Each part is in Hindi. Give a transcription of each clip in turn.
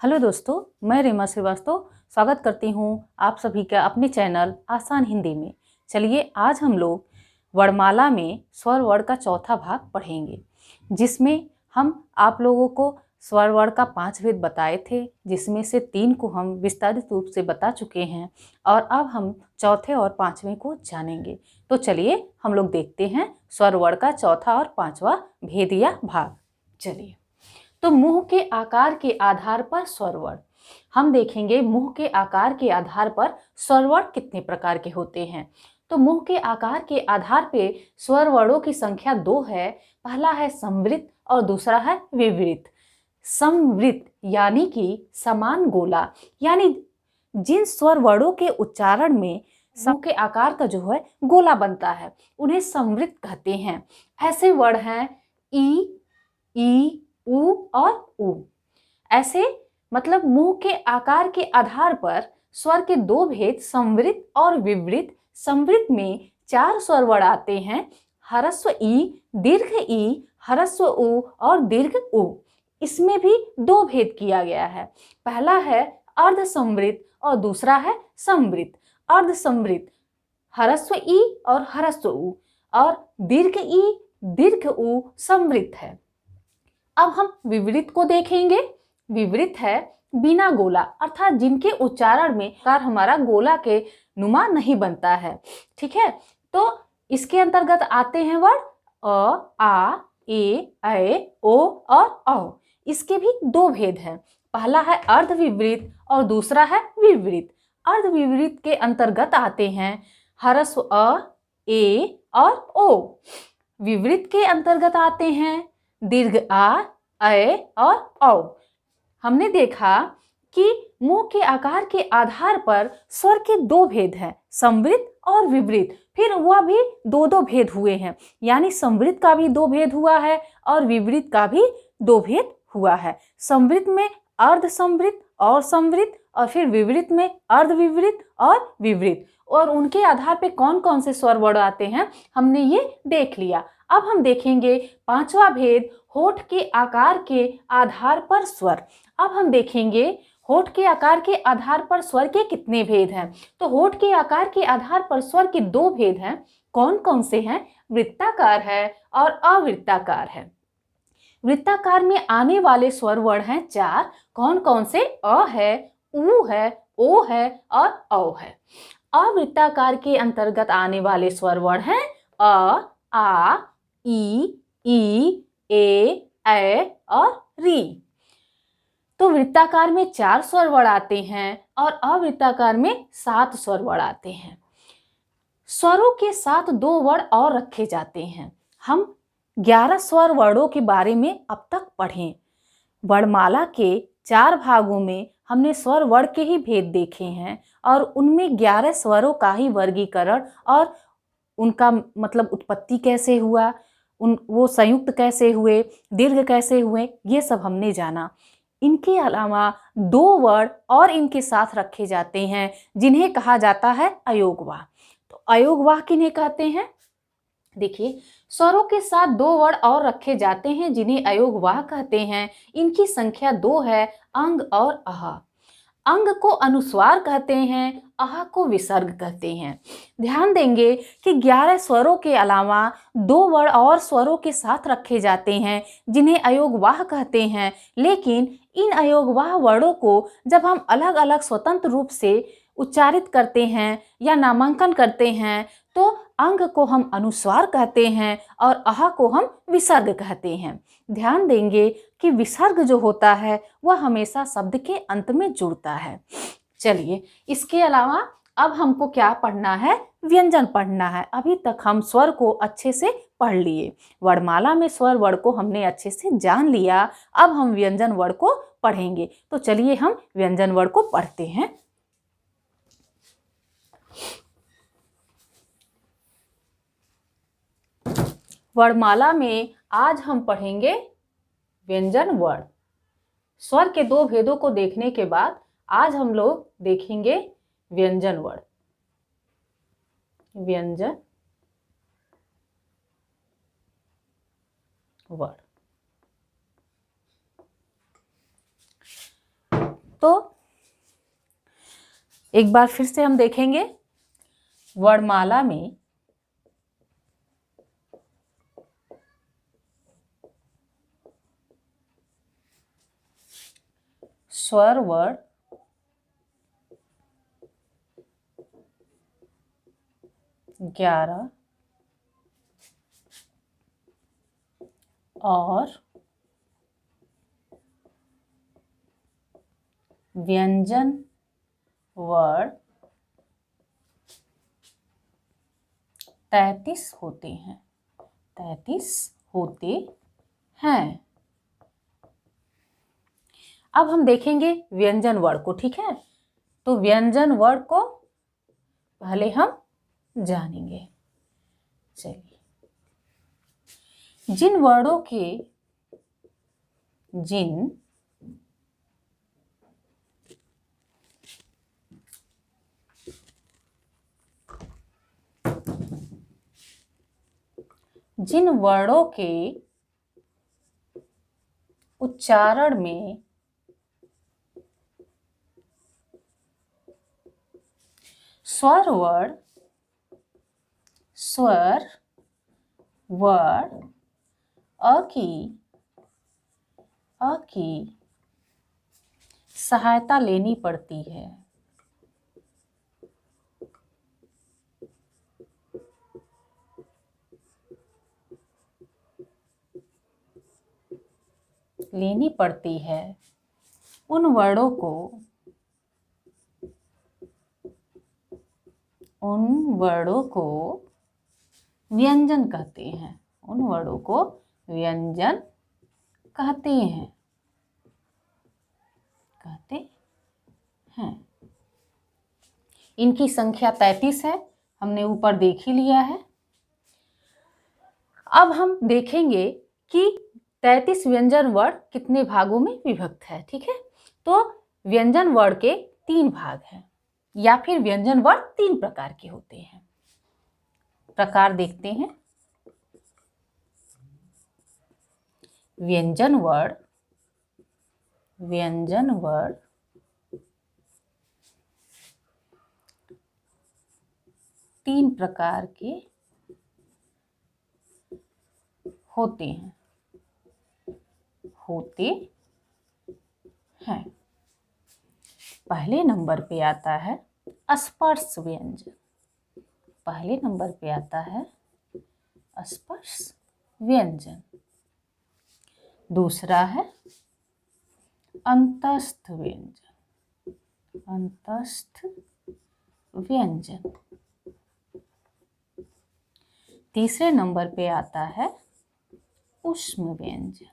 हेलो दोस्तों, मैं रीमा श्रीवास्तव स्वागत करती हूँ आप सभी का अपने चैनल आसान हिंदी में। चलिए आज हम लोग वर्णमाला में स्वर वर्ण का चौथा भाग पढ़ेंगे, जिसमें हम आप लोगों को स्वर वर्ण का 5 भेद बताए थे, जिसमें से 3 को हम विस्तारित रूप से बता चुके हैं और अब हम चौथे और 5वें को जानेंगे। तो चलिए हम लोग देखते हैं स्वर वर्ण का चौथा और 5वां भेद या भाग। चलिए, तो मुंह के आकार के आधार पर स्वर वर्ण हम देखेंगे। मुंह के आकार के आधार पर स्वर वर्ण कितने प्रकार के होते हैं। तो मुंह के आकार के आधार पे स्वर वर्णों की संख्या 2 है। पहला है संवृत और दूसरा है विवृत। संवृत यानी कि समान गोला, यानी जिन स्वर वर्णों के उच्चारण में मुंह के आकार का जो है गोला बनता है, उन्हें संवृत कहते हैं। ऐसे वर्ण हैं ई, उ और उ। ऐसे मतलब मुंह के आकार के आधार पर स्वर के 2 भेद संवृत और विवृत। संवृत में 4 स्वर वर्ण आते हैं, ह्रस्व ई, दीर्घ ई, ह्रस्व उ और दीर्घ उ। इसमें भी 2 भेद किया गया है। पहला है अर्ध संवृत और दूसरा है संवृत। अर्ध संवृत ह्रस्व ई और ह्रस्व उ और दीर्घ ई, दीर्घ उ संवृत है। अब हम विवृत को देखेंगे। विवृत है बिना गोला, अर्थात जिनके उच्चारण में हमारा गोला के नुमा नहीं बनता है। ठीक है, तो इसके अंतर्गत आते हैं वर्ण अ, आ, ए, ऐ, ओ और औ। इसके भी 2 भेद हैं। पहला है अर्ध विवृत और दूसरा है विवृत। अर्ध विवृत के अंतर्गत आते हैं ह्रस्व अ, ए और ओ। विवृत के अंतर्गत आते हैं दीर्घ आ, ऐ और औ। हमने देखा कि मुंह के आकार के आधार पर स्वर के 2 भेद हैं, संवृत और विवृत। फिर वह भी 2 भेद हुए हैं, यानी संवृत का भी 2 भेद हुआ है और विवृत का भी 2 भेद हुआ है। संवृत में अर्ध संवृत और संवृत, और फिर विवृत में अर्ध विवृत और विवृत। और उनके आधार पे कौन कौन से स्वर वर्ण आते हैं हमने ये देख लिया। अब हम देखेंगे 5वां भेद, होठ के आकार के आधार पर स्वर। अब हम देखेंगे होठ के आकार के आधार पर स्वर के कितने भेद हैं। तो होठ के आकार के आधार पर स्वर के 2 भेद हैं। कौन कौन से हैं? वृत्ताकार है और अवृत्ताकार है। वृत्ताकार में आने वाले स्वर वर्ण हैं 4। कौन कौन से? अ है, उ है, ओ है और औ है। अवृत्ताकार के अंतर्गत आने वाले स्वर वर्ण हैं अ, आ, ई, ए, ऐ और री। तो वृत्ताकार में 4 स्वर वर्ण आते हैं और अवृत्ताकार में 7 स्वर वर्ण आते हैं। स्वरों के साथ 2 वर्ण और रखे जाते हैं। हम 11 स्वर वर्णों के बारे में अब तक पढ़ें। वर्णमाला के 4 भागों में हमने स्वर वर्ण के ही भेद देखे हैं और उनमें 11 स्वरों का ही वर्गीकरण और उनका मतलब उत्पत्ति कैसे हुआ, वो संयुक्त कैसे हुए, दीर्घ कैसे हुए, ये सब हमने जाना। इनके अलावा 2 वर्ण और इनके साथ रखे जाते हैं, जिन्हें कहा जाता है अयोगवाह। तो अयोगवाह किन्हें कहते हैं? देखिए, स्वरों के साथ 2 वर्ण और रखे जाते हैं, जिन्हें अयोगवाह कहते हैं। इनकी संख्या 2 है, अंग और अह। अंग को अनुस्वार कहते हैं, अह को विसर्ग कहते हैं। ध्यान देंगे कि 11 स्वरों के अलावा 2 वर्ण और स्वरों के साथ रखे जाते हैं, जिन्हें अयोगवाह कहते हैं। लेकिन इन अयोगवाह वर्णों को जब हम अलग अलग स्वतंत्र रूप से उच्चारित करते हैं या नामांकन करते हैं, तो अंग को हम अनुस्वार कहते हैं और अह को हम विसर्ग कहते हैं। ध्यान देंगे कि विसर्ग जो होता है वह हमेशा शब्द के अंत में जुड़ता है। चलिए, इसके अलावा अब हमको क्या पढ़ना है? व्यंजन पढ़ना है। अभी तक हम स्वर को अच्छे से पढ़ लिए। वर्णमाला में स्वर वर्ण को हमने अच्छे से जान लिया। अब हम व्यंजन वर्ण को पढ़ेंगे। तो चलिए हम व्यंजन वर्ण को पढ़ते हैं। वर्णमाला में आज हम पढ़ेंगे व्यंजन वर्ण। स्वर के 2 भेदों को देखने के बाद आज हम लोग देखेंगे व्यंजन वर्ण। व्यंजन वर्ण तो एक बार फिर से हम देखेंगे वर्णमाला में स्वर वर्ण 11 और व्यंजन वर्ण 33 होते हैं। 33 होते हैं। अब हम देखेंगे व्यंजन वर्ण को, ठीक है। तो व्यंजन वर्ण को पहले हम जानेंगे। चलिए, जिन वर्णों के जिन वर्णों के उच्चारण में स्वर वर्ण अ की सहायता लेनी पड़ती है, उन वर्णों को व्यंजन कहते हैं। उन वर्णों को व्यंजन कहते हैं। इनकी संख्या 33 है, हमने ऊपर देख ही लिया है। अब हम देखेंगे कि 33 व्यंजन वर्ण कितने भागों में विभक्त है, ठीक है। तो व्यंजन वर्ण के 3 भाग हैं, या फिर व्यंजन वर्ण 3 प्रकार के होते हैं। प्रकार देखते हैं। व्यंजन वर्ण 3 प्रकार के होते हैं। पहले नंबर पे आता है स्पर्श व्यंजन। दूसरा है अंतस्थ व्यंजन। तीसरे नंबर पे आता है ऊष्म व्यंजन।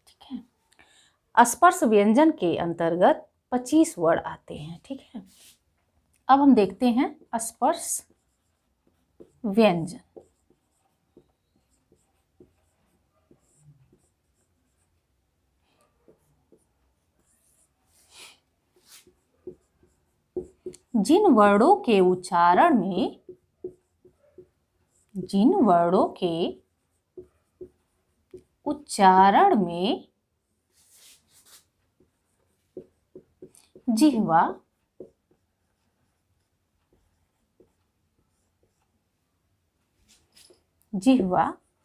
ठीक है। स्पर्श व्यंजन के अंतर्गत 25 वर्ण आते हैं, ठीक है। अब हम देखते हैं स्पर्श व्यंजन। जिन वर्णों के उच्चारण में जिह्वा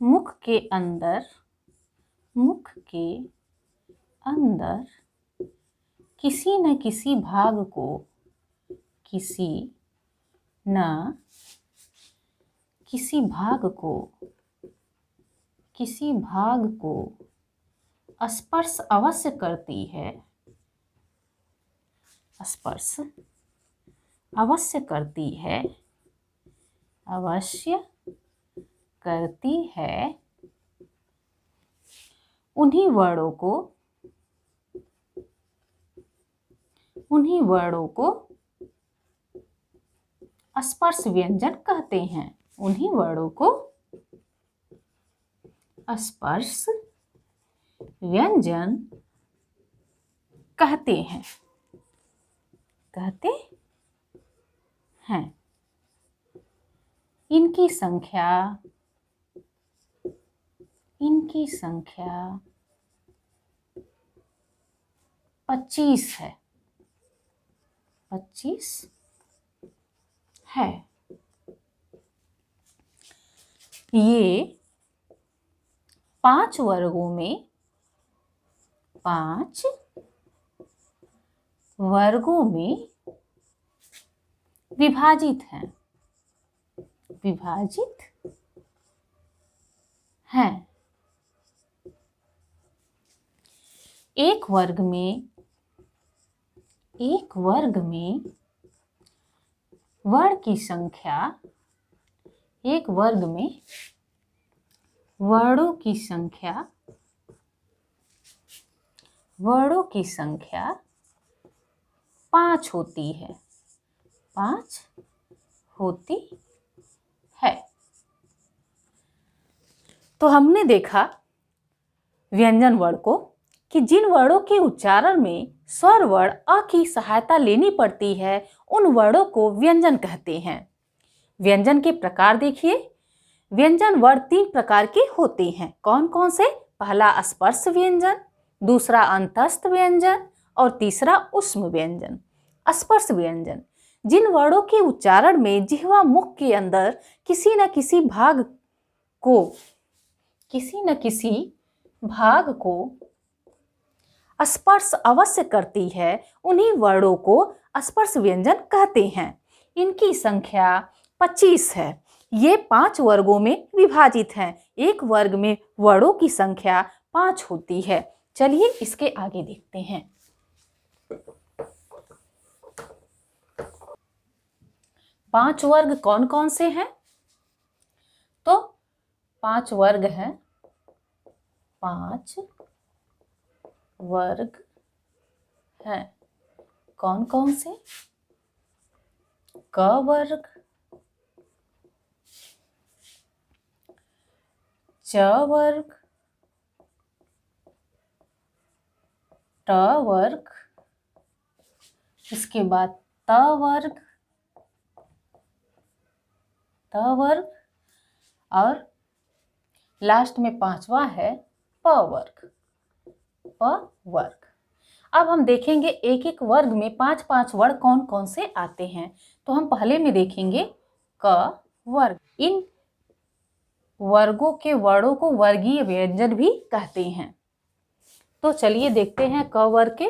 मुख के अंदर किसी न किसी भाग को स्पर्श अवश्य करती है। उन्हीं वर्णों को स्पर्श व्यंजन कहते हैं। उन्हीं वर्णों को स्पर्श व्यंजन कहते हैं। इनकी संख्या इनकी संख्या 25 है। 25 है। ये 5 वर्गों में 5 वर्गों में विभाजित है। विभाजित है। एक वर्ग में वर्ण की संख्या, एक वर्ग में वर्णों की संख्या 5 होती है। 5 होती है। तो हमने देखा व्यंजन वर्ण को कि जिन वर्णों के उच्चारण में स्वर वर्ण अ की सहायता लेनी पड़ती है उन वर्णों को व्यंजन कहते हैं। व्यंजन के प्रकार देखिए। व्यंजन वर्ण 3 प्रकार के होते हैं। कौन कौन से? पहला स्पर्श व्यंजन, दूसरा अंतस्थ व्यंजन और तीसरा ऊष्म व्यंजन। स्पर्श व्यंजन जिन वर्णों के उच्चारण में जिह्वा मुख के अंदर किसी न किसी भाग को स्पर्श अवश्य करती है, उन्हीं वर्णों को स्पर्श व्यंजन कहते हैं। इनकी संख्या 25 है। ये 5 वर्गों में विभाजित हैं। एक वर्ग में वर्णों की संख्या 5 होती है। चलिए इसके आगे देखते हैं। 5 वर्ग कौन कौन से हैं? तो 5 वर्ग हैं। 5 वर्ग हैं। कौन कौन से? क वर्ग, च वर्ग, ट वर्ग, इसके बाद त वर्ग, और लास्ट में 5वां है प वर्ग। अब हम देखेंगे एक एक वर्ग में 5-5 वर्ग कौन कौन से आते हैं। तो हम पहले में देखेंगे क वर्ग। इन वर्गों के वर्णों को वर्गीय व्यंजन भी कहते हैं। तो चलिए देखते हैं क वर्ग के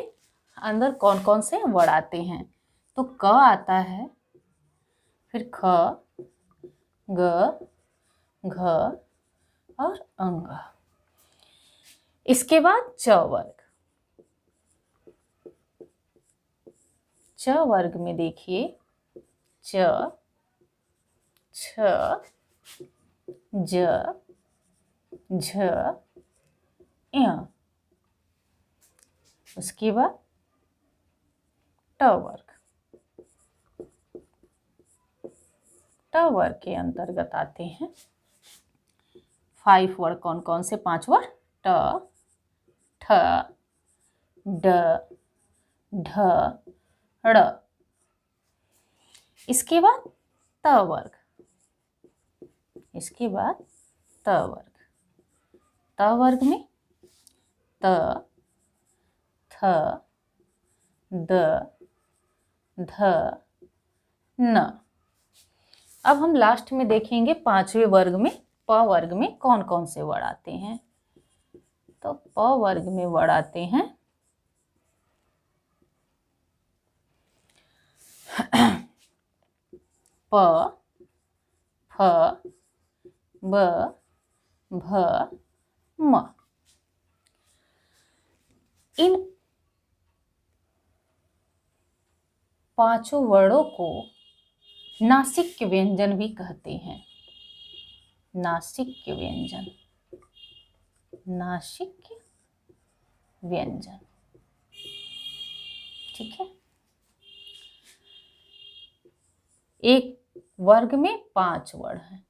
अंदर कौन कौन से वर्ण आते हैं। तो क आता है, फिर ख, ग, घ और अंग। इसके बाद च वर्ग। च वर्ग में देखिए च, छ, ज, झ, य। उसके बाद ट वर्ग। ट वर्ग के अंतर्गत आते हैं 5 वर्ड। कौन कौन से 5 वर्ड? ट, ठ, ड, ढ, ड़। इसके बाद त वर्ग। इसके बाद त वर्ग। त वर्ग में त, थ, द, ध, न। अब हम लास्ट में देखेंगे 5वें वर्ग में प वर्ग में कौन कौन से वर्ड आते हैं। तो प वर्ग में वर्ड आते हैं प, फ, ब, भ, म। इन 5 वर्णों को नासिक्य व्यंजन भी कहते हैं। नासिक्य व्यंजन। नासिक्य व्यंजन। ठीक है। एक वर्ग में 5 वर्ण हैं।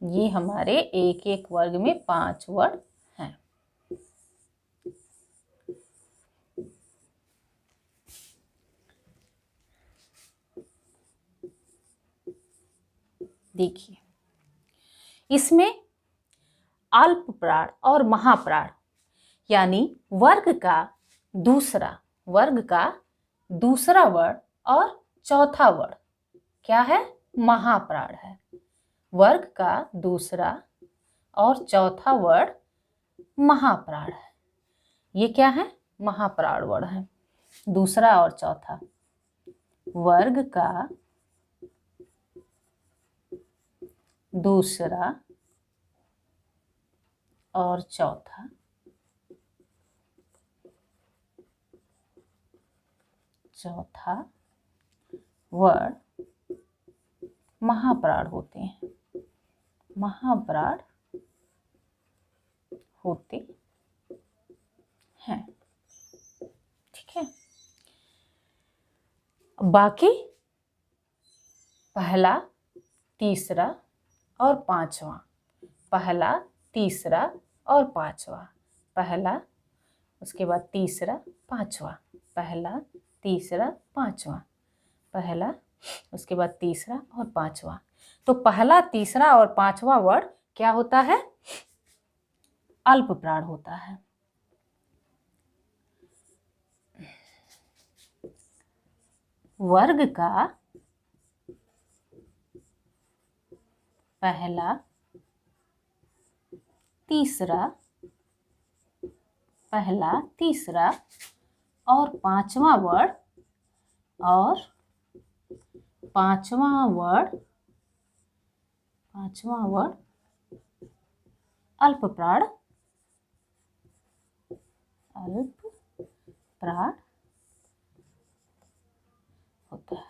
ये हमारे एक एक वर्ग में 5 वर्ण हैं। देखिए, इसमें अल्प प्राण और महाप्राण यानी वर्ग का दूसरा वर्ण और चौथा वर्ण क्या है? महाप्राण है। वर्ग का दूसरा और चौथा वर्ण महाप्राण है। ये क्या है? महाप्राण वर्ण है। दूसरा और चौथा, वर्ग का दूसरा और चौथा वर्ण महाप्राण होते हैं। महाप्राण होते हैं। ठीक है। बाकी पहला, तीसरा और पांचवा, पहला, तीसरा और पांचवा, पहला, उसके बाद तीसरा, पांचवा, पहला, तीसरा, पांचवा, पहला, उसके बाद तीसरा और पांचवा। तो पहला, तीसरा और पांचवा वर्ण क्या होता है? अल्प प्राण होता है। वर्ग का पहला, तीसरा और पांचवा वर्ण अल्प प्राण होता है।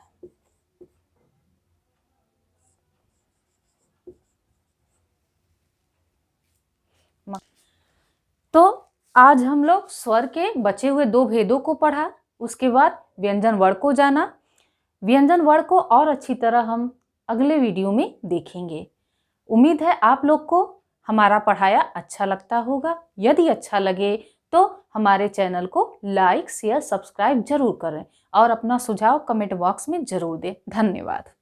तो आज हम लोग स्वर के बचे हुए 2 भेदों को पढ़ा, उसके बाद व्यंजन वर्ण को जाना। व्यंजन वर्ण को और अच्छी तरह हम अगले वीडियो में देखेंगे। उम्मीद है आप लोग को हमारा पढ़ाया अच्छा लगता होगा। यदि अच्छा लगे तो हमारे चैनल को लाइक, शेयर, सब्सक्राइब जरूर करें और अपना सुझाव कमेंट बॉक्स में जरूर दें। धन्यवाद।